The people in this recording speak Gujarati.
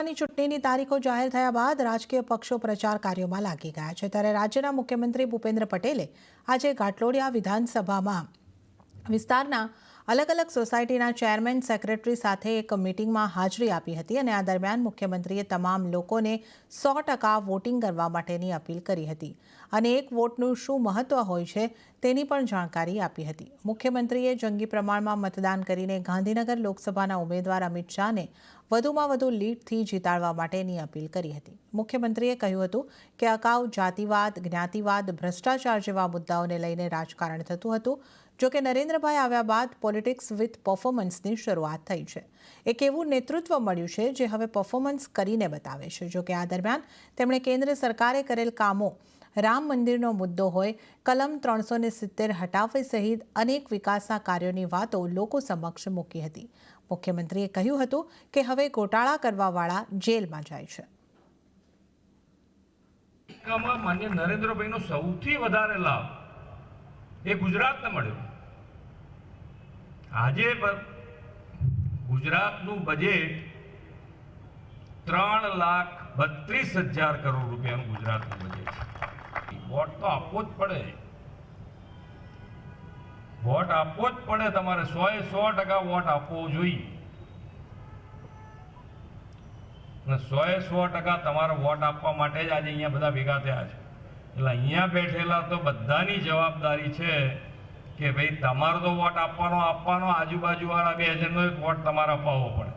લોકસભાની ચૂંટણીની તારીખો જાહેર થયા બાદ રાજકીય પક્ષો પ્રચાર કાર્યોમાં લાગી ગયા છે। ત્યારે રાજ્યના મુખ્યમંત્રી ભૂપેન્દ્ર પટેલે આજે ઘાટલોડિયા વિધાનસભામાં વિસ્તારના અલગ અલગ સોસાયટીના ચેરમેન સેક્રેટરી સાથે એક મીટિંગમાં હાજરી આપી હતી અને આ દરમિયાન મુખ્યમંત્રીએ તમામ લોકોને 100% વોટિંગ કરવા માટેની અપીલ કરી હતી અને એક વોટનું શું મહત્વ હોય છે તેની પણ જાણકારી આપી હતી। મુખ્યમંત્રીએ જંગી પ્રમાણમાં મતદાન કરીને ગાંધીનગર લોકસભાના ઉમેદવાર અમિત શાહને વધુમાં વધુ લીડથી જીતાડવા માટેની અપીલ કરી હતી। મુખ્યમંત્રીએ કહ્યું હતું કે અગાઉ જાતિવાદ, જ્ઞાતિવાદ, ભ્રષ્ટાચાર જેવા મુદ્દાઓને લઈને રાજકારણ થતું હતું। જો કે નરેન્દ્રભાઈ આવ્યા બાદ પોલિટિક્સ વિથ પરફોર્મન્સની શરૂઆત થઈ છે। એક એવું નેતૃત્વ મળ્યું છે જે હવે પરફોર્મન્સ કરીને બતાવે છે। જો કે આ દરમિયાન તેમણે કેન્દ્ર સરકારે કરેલ કામો, રામ મંદિરનો મુદ્દો હોય, કલમ 370 હટાવવી સહિત અનેક વિકાસના કાર્યોની વાતો લોકો સમક્ષ મૂકી હતી। મુખ્યમંત્રીએ કહ્યું હતું કે હવે ગોટાળા કરવાવાળા જેલમાં જાય છે। માન્ય નરેન્દ્રભાઈનો સૌથી વધારે લાભ એ ગુજરાતને મળ્યો। આજે ગુજરાતનું બજેટ 3,32,000 કરોડ રૂપિયાનું ગુજરાતનું બજેટ છે। વોટ તો આપવો જ પડે, વોટ આપવો જ પડે। તમારે 100% વોટ આપવો જોઈએ અને 100% તમારે વોટ આપવા માટે જ આજે અહીંયા બધા ભેગા થયા છે। એટલે અહીંયા બેઠેલા તો બધાની જવાબદારી છે કે ભાઈ તમારો તો વોટ આપવાનો, આજુબાજુવાળા 2,000નો એક વોટ તમારે અપાવવો પડે।